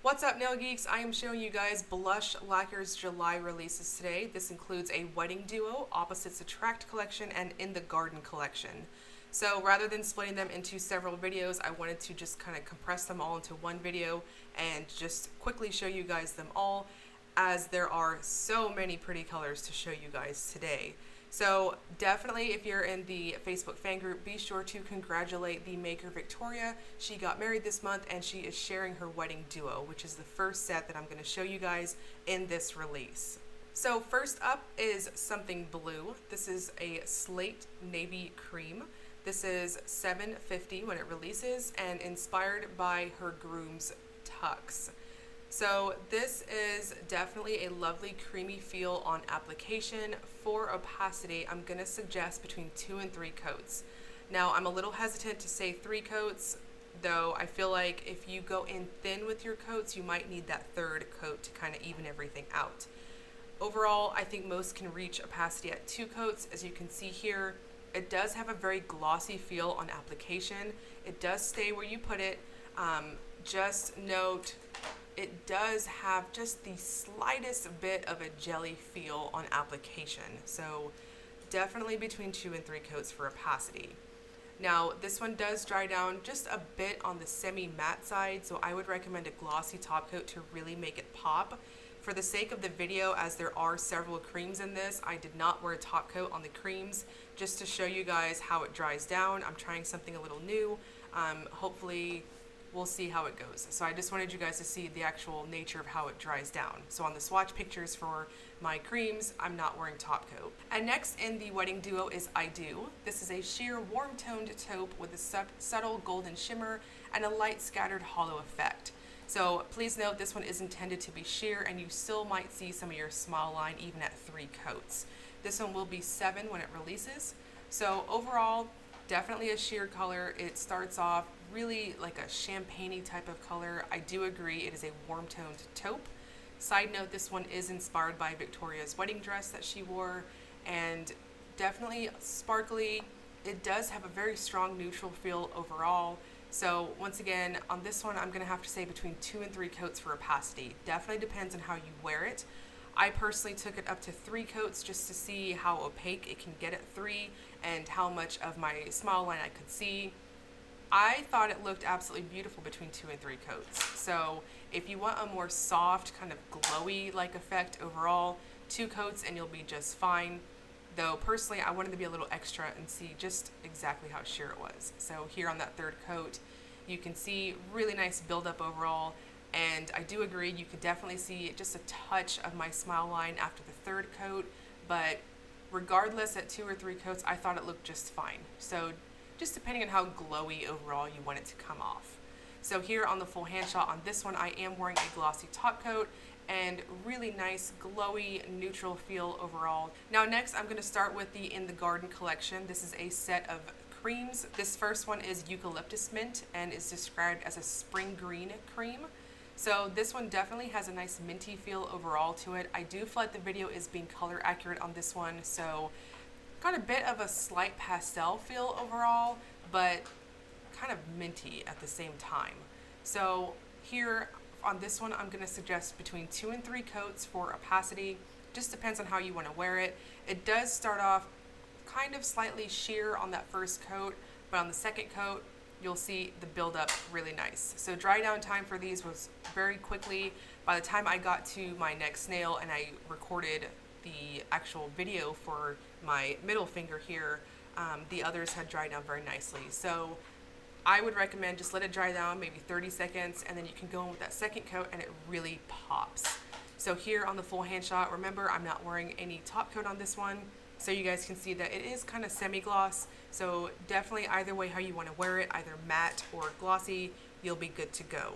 What's up, nail geeks? I am showing you guys Blush Lacquers July releases today. This includes a Wedding Duo, Opposites Attract collection, and In the Garden collection. So rather than splitting them into several videos, I wanted to just kind of compress them all into one video and just quickly show you guys them all, as there are so many pretty colors to show you guys today. So definitely, if you're in the Facebook fan group, be sure to congratulate the maker Victoria. She got married this month and she is sharing her wedding duo, which is the first set that I'm going to show you guys in this release. So first up is something blue. This is a slate navy cream. This is $7.50 when it releases and inspired by her groom's tux. So this is definitely a lovely creamy feel on application. For opacity, I'm going to suggest between 2 and 3 coats. Now, I'm a little hesitant to say 3 coats, though I feel like if you go in thin with your coats, you might need that third coat to kind of even everything out. Overall, I think most can reach opacity at 2 coats. As you can see here, it does have a very glossy feel on application. It does stay where you put it. Just note, it does have just the slightest bit of a jelly feel on application. So definitely between 2 and 3 coats for opacity. Now this one does dry down just a bit on the semi-matte side, so I would recommend a glossy top coat to really make it pop. For the sake of the video, as there are several creams in this, I did not wear a top coat on the creams just to show you guys how it dries down. I'm trying something a little new. Hopefully we'll see how it goes. So I just wanted you guys to see the actual nature of how it dries down. So on the swatch pictures for my creams, I'm not wearing top coat. And next in the wedding duo is I Do. This is a sheer warm toned taupe with a subtle golden shimmer and a light scattered hollow effect. So please note this one is intended to be sheer and you still might see some of your smile line even at 3 coats. This one will be 7 when it releases. So overall, definitely a sheer color. It starts off really like a champagne-y type of color. I do agree it is a warm-toned taupe. Side note, this one is inspired by Victoria's wedding dress that she wore, and definitely sparkly. It does have a very strong neutral feel overall. So once again, on this one, I'm gonna have to say between 2 and 3 coats for opacity. Definitely depends on how you wear it. I personally took it up to 3 coats just to see how opaque it can get at 3 and how much of my smile line I could see. I thought it looked absolutely beautiful between 2 and 3 coats. So if you want a more soft, kind of glowy like effect overall, 2 coats and you'll be just fine. Though personally, I wanted to be a little extra and see just exactly how sheer it was. So here on that 3rd coat, you can see really nice buildup overall. And I do agree, you could definitely see just a touch of my smile line after the 3rd coat, but regardless, at 2 or 3 coats, I thought it looked just fine. So just depending on how glowy overall you want it to come off. So here on the full hand shot on this one, I am wearing a glossy top coat and really nice glowy neutral feel overall. Now next, I'm going to start with the In the Garden collection. This is a set of creams. This first one is Eucalyptus Mint and is described as a spring green cream. So this one definitely has a nice minty feel overall to it. I do feel like the video is being color accurate on this one, so got a bit of a slight pastel feel overall, but kind of minty at the same time. So here on this one, I'm gonna suggest between 2 and 3 coats for opacity. Just depends on how you wanna wear it. It does start off kind of slightly sheer on that 1st coat, but on the 2nd coat, you'll see the buildup really nice. So dry down time for these was very quickly. By the time I got to my next nail and I recorded the actual video for my middle finger here, the others had dried down very nicely. So I would recommend just let it dry down maybe 30 seconds and then you can go in with that 2nd coat and it really pops. So here on the full hand shot, remember I'm not wearing any top coat on this one, so you guys can see that it is kind of semi-gloss. So definitely either way how you want to wear it, either matte or glossy, you'll be good to go.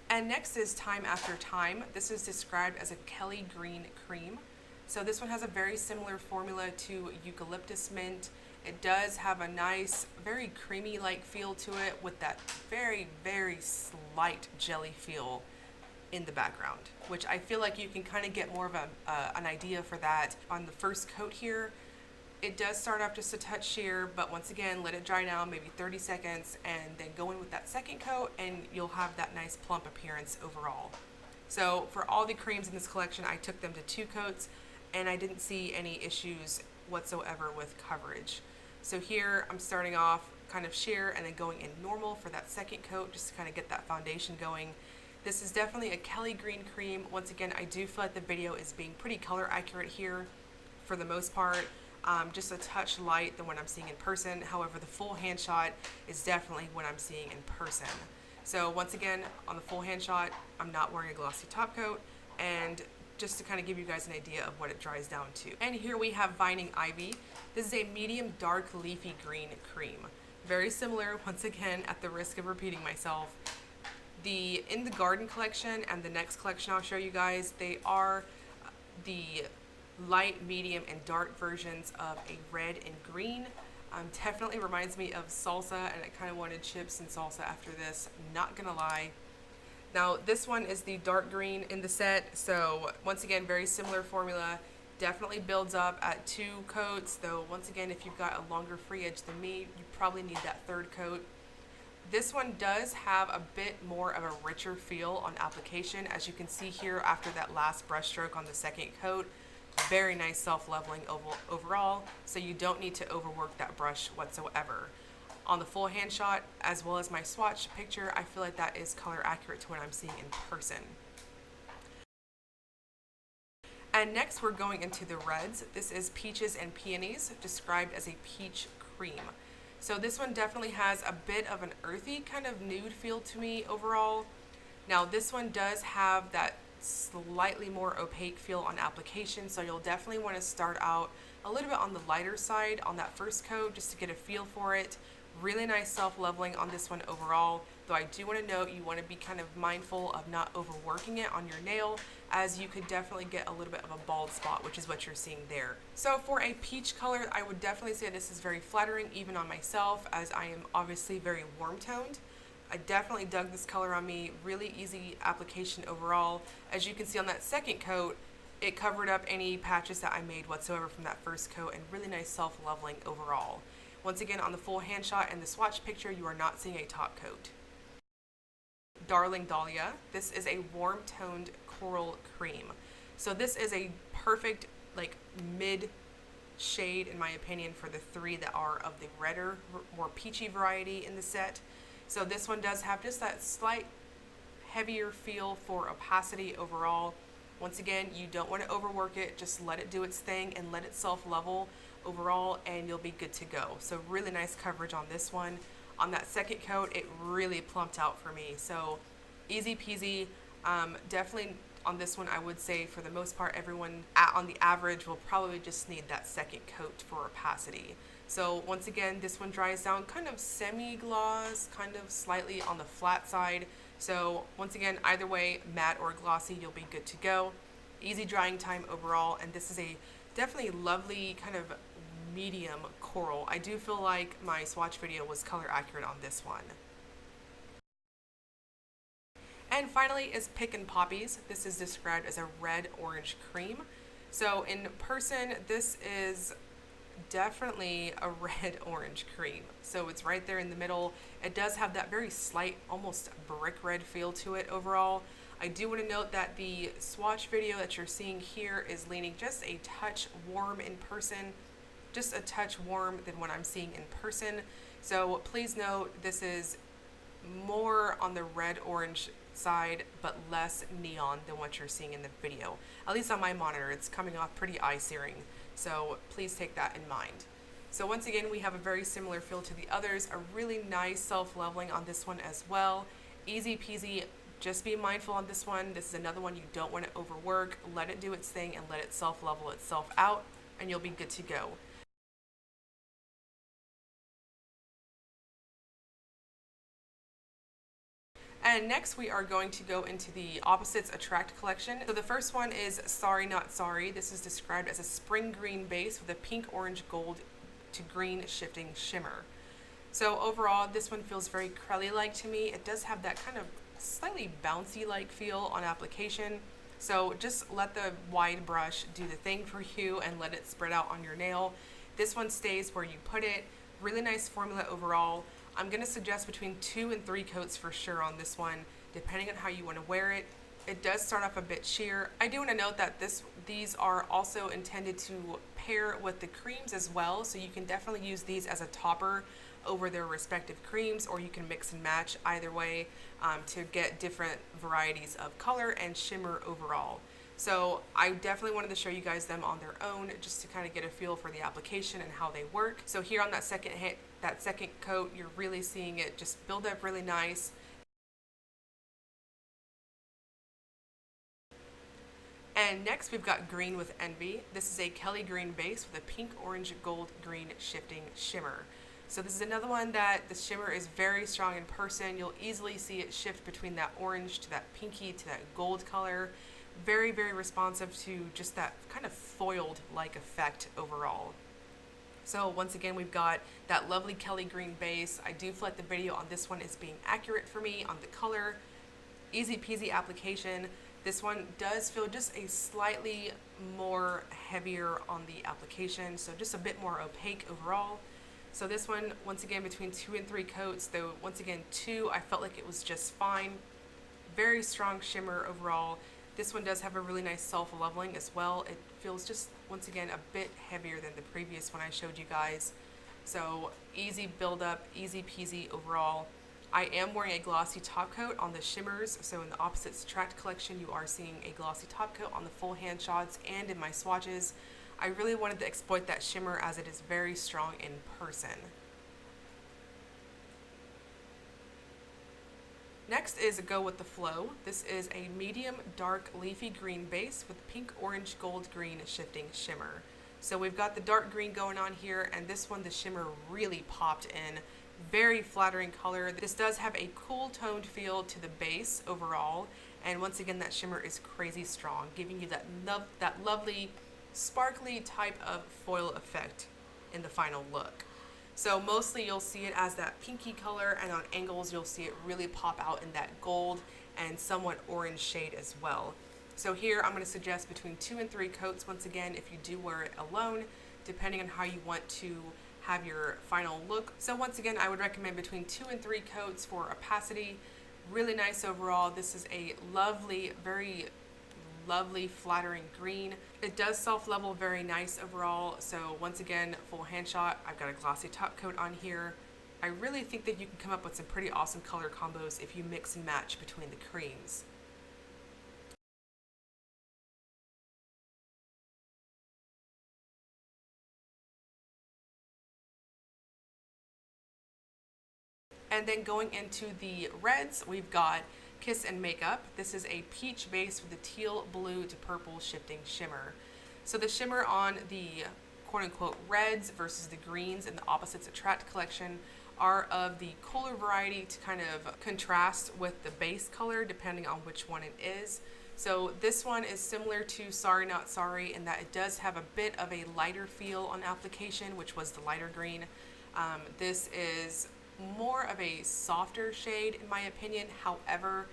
And next is Time After Time. This is described as a Kelly green cream. So this one has a very similar formula to Eucalyptus Mint. It does have a nice, very creamy-like feel to it with that very, very slight jelly feel in the background, which I feel like you can kind of get more of an idea for that on the 1st coat here. It does start off just a touch sheer, but once again, let it dry down, maybe 30 seconds, and then go in with that second coat, and you'll have that nice plump appearance overall. So for all the creams in this collection, I took them to 2 coats, and I didn't see any issues whatsoever with coverage. So here I'm starting off kind of sheer and then going in normal for that second coat just to kind of get that foundation going. This is definitely a Kelly green cream. Once again, I do feel like the video is being pretty color accurate here for the most part. Just a touch light than what I'm seeing in person. However, the full hand shot is definitely what I'm seeing in person. So once again, on the full hand shot, I'm not wearing a glossy top coat, and just to kind of give you guys an idea of what it dries down to. And here we have Vining Ivy. This is a medium dark leafy green cream. Very similar, once again, at the risk of repeating myself. In the garden collection and the next collection I'll show you guys, they are the light, medium, and dark versions of a red and green. Definitely reminds me of salsa, and I kind of wanted chips and salsa after this, not gonna lie. Now this one is the dark green in the set, so once again, very similar formula. Definitely builds up at 2 coats, though once again, if you've got a longer free edge than me, you probably need that 3rd coat. This one does have a bit more of a richer feel on application, as you can see here after that last brush stroke on the second coat. Very nice self-leveling overall, so you don't need to overwork that brush whatsoever. On the full hand shot, as well as my swatch picture, I feel like that is color accurate to what I'm seeing in person. And next we're going into the reds. This is Peaches and Peonies, described as a peach cream. So this one definitely has a bit of an earthy kind of nude feel to me overall. Now this one does have that slightly more opaque feel on application, so you'll definitely want to start out a little bit on the lighter side on that first coat just to get a feel for it. Really nice self-leveling on this one overall, though I do want to note you want to be kind of mindful of not overworking it on your nail, as you could definitely get a little bit of a bald spot, which is what you're seeing there. So for a peach color, I would definitely say this is very flattering even on myself, as I am obviously very warm toned. I definitely dug this color on me. Really easy application overall. As you can see on that second coat, it covered up any patches that I made whatsoever from that first coat, and really nice self-leveling overall. Once again, on the full hand shot and the swatch picture, you are not seeing a top coat. Darling Dahlia. This is a warm toned coral cream. So this is a perfect like mid shade in my opinion for the 3 that are of the redder, more peachy variety in the set. So this one does have just that slight heavier feel for opacity overall. Once again, you don't want to overwork it, just let it do its thing and let it self-level overall, and you'll be good to go. So really nice coverage on this one. On that second coat, it really plumped out for me. So easy peasy. Definitely on this one, I would say for the most part, everyone on the average will probably just need that second coat for opacity. So once again, this one dries down kind of semi-gloss, kind of slightly on the flat side. So once again, either way, matte or glossy, you'll be good to go. Easy drying time overall, and this is a definitely lovely kind of medium coral. I do feel like my swatch video was color accurate on this one. And finally is Pickin Poppies. This is described as a red-orange cream. So in person, this is definitely a red-orange cream. So it's right there in the middle. It does have that very slight, almost brick red feel to it overall. I do want to note that the swatch video that you're seeing here is leaning just a touch warm in person, just a touch warm than what I'm seeing in person. So please note this is more on the red-orange side, but less neon than what you're seeing in the video. At least on my monitor, it's coming off pretty eye-searing. So please take that in mind. So once again, we have a very similar feel to the others, a really nice self-leveling on this one as well. Easy peasy, just be mindful on this one. This is another one you don't want to overwork. Let it do its thing and let it self-level itself out, and you'll be good to go. And next we are going to go into the Opposites Attract collection. So the first one is Sorry Not Sorry. This is described as a spring green base with a pink, orange, gold to green shifting shimmer. So overall, this one feels very crelly-like to me. It does have that kind of slightly bouncy-like feel on application. So just let the wide brush do the thing for you and let it spread out on your nail. This one stays where you put it. Really nice formula overall. I'm going to suggest between 2 and 3 coats for sure on this one, depending on how you want to wear it. It does start off a bit sheer. I do want to note that these are also intended to pair with the creams as well, so you can definitely use these as a topper over their respective creams, or you can mix and match either way to get different varieties of color and shimmer overall. So I definitely wanted to show you guys them on their own just to kind of get a feel for the application and how they work. So here on that second coat, you're really seeing it just build up really nice. And next we've got Green with Envy. This is a Kelly green base with a pink, orange, gold, green shifting shimmer. So this is another one that the shimmer is very strong in person. You'll easily see it shift between that orange to that pinky to that gold color. Very, very responsive to just that kind of foiled-like effect overall. So once again, we've got that lovely Kelly green base. I do feel like the video on this one is being accurate for me on the color. Easy peasy application. This one does feel just a slightly more heavier on the application, so just a bit more opaque overall. So this one, once again, between 2 and 3 coats, though once again 2, I felt like it was just fine. Very strong shimmer overall. This one does have a really nice self-leveling as well. It feels just, once again, a bit heavier than the previous one I showed you guys. So easy build-up, easy peasy overall. I am wearing a glossy top coat on the shimmers, so in the Opposites Attract collection you are seeing a glossy top coat on the full hand shots and in my swatches. I really wanted to exploit that shimmer as it is very strong in person. Next is Go With The Flow. This is a medium dark leafy green base with pink, orange, gold, green shifting shimmer. So we've got the dark green going on here, and this one the shimmer really popped in. Very flattering color. This does have a cool toned feel to the base overall, and once again that shimmer is crazy strong, giving you that lovely sparkly type of foil effect in the final look. So mostly you'll see it as that pinky color, and on angles you'll see it really pop out in that gold and somewhat orange shade as well. So here I'm going to suggest between 2 and 3 coats once again if you do wear it alone, depending on how you want to have your final look. So once again, I would recommend between 2 and 3 coats for opacity. Really nice overall. This is a lovely, very lovely flattering green. It does self-level very nice overall. So once again, full hand shot. I've got a glossy top coat on here. I really think that you can come up with some pretty awesome color combos if you mix and match between the creams. And then going into the reds, we've got Kiss and Makeup. This is a peach base with a teal, blue to purple shifting shimmer. So the shimmer on the quote-unquote reds versus the greens in the Opposites Attract collection are of the cooler variety to kind of contrast with the base color depending on which one it is. So this one is similar to Sorry Not Sorry in that it does have a bit of a lighter feel on application, which was the lighter green. This is more of a softer shade in my opinion. However,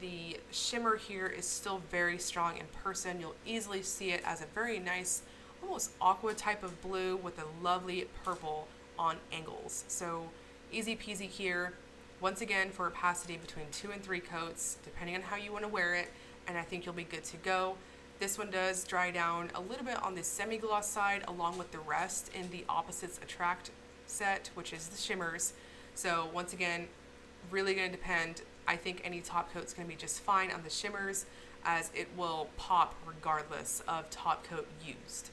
the shimmer here is still very strong in person. You'll easily see it as a very nice, almost aqua type of blue with a lovely purple on angles. So easy peasy here. Once again, for opacity between 2 and 3 coats, depending on how you want to wear it, and I think you'll be good to go. This one does dry down a little bit on the semi-gloss side along with the rest in the Opposites Attract set, which is the shimmers. So once again, really going to depend. I think any top coat's going to be just fine on the shimmers as it will pop regardless of top coat used.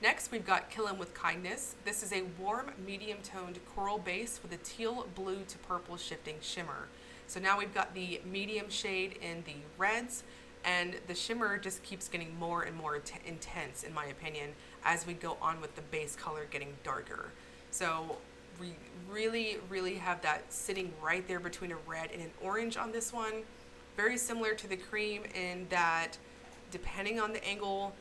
Next, we've got Kill 'Em With Kindness. This is a warm, medium-toned coral base with a teal, blue to purple shifting shimmer. So now we've got the medium shade in the reds, and the shimmer just keeps getting more and more intense, in my opinion, as we go on with the base color getting darker. So we really have that sitting right there between a red and an orange on this one. Very similar to the cream in that depending on the angle,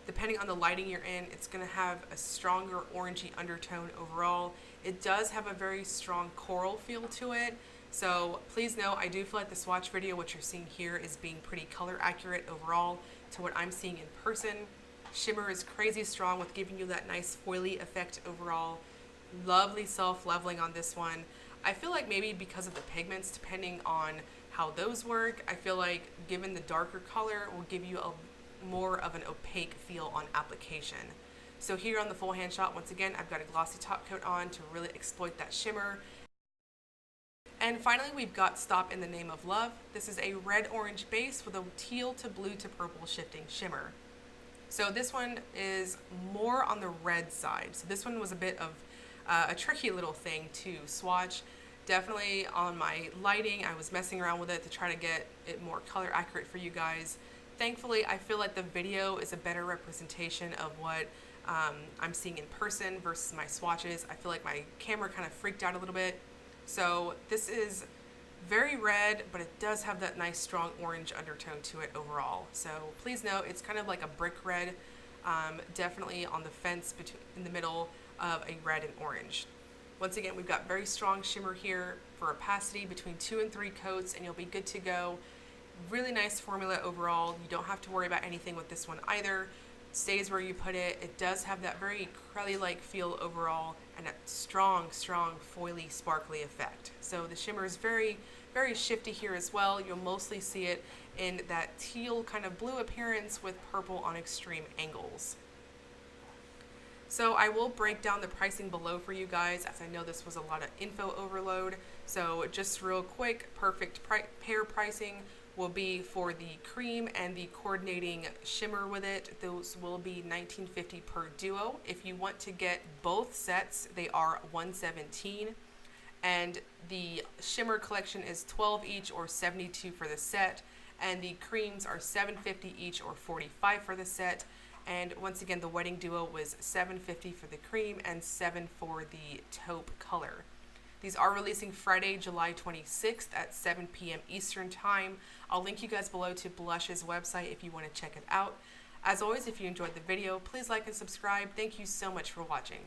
depending on the lighting you're in, it's going to have a stronger orangey undertone overall. It does have a very strong coral feel to it. So please know, I do feel like the swatch video, what you're seeing here, is being pretty color accurate overall to what I'm seeing in person. Shimmer is crazy strong with giving you that nice foily effect overall. Lovely self-leveling on this one. I feel like maybe because of the pigments, depending on how those work, I feel like given the darker color will give you a more of an opaque feel on application. So here on the full hand shot, once again, I've got a glossy top coat on to really exploit that shimmer. And finally, we've got Stop in the Name of Love. This is a red-orange base with a teal to blue to purple shifting shimmer. So this one is more on the red side. So this one was a bit of a tricky little thing to swatch. Definitely on my lighting, I was messing around with it to try to get it more color accurate for you guys. Thankfully, I feel like the video is a better representation of what I'm seeing in person versus my swatches. I feel like my camera kind of freaked out a little bit. So this is very red, but it does have that nice strong orange undertone to it overall. So please note, it's kind of like a brick red, definitely on the fence in the middle of a red and orange. Once again, we've got very strong shimmer here for opacity between 2 and 3 coats, and you'll be good to go. Really nice formula overall. You don't have to worry about anything with this one either. Stays where you put it. It does have that very crelly-like feel overall and a strong, strong, foily, sparkly effect. So the shimmer is very, very shifty here as well. You'll mostly see it in that teal kind of blue appearance with purple on extreme angles. So I will break down the pricing below for you guys, as I know this was a lot of info overload. So just real quick, perfect pair pricing will be for the cream and the coordinating shimmer with it. Those will be $19.50 per duo. If you want to get both sets, they are $117. And the shimmer collection is 12 each or $72 for the set. And the creams are $7.50 each or $45 for the set. And once again, the wedding duo was $7.50 for the cream and $7 for the taupe color. These are releasing Friday, July 26th at 7 p.m. Eastern Time. I'll link you guys below to Blush's website if you want to check it out. As always, if you enjoyed the video, please like and subscribe. Thank you so much for watching.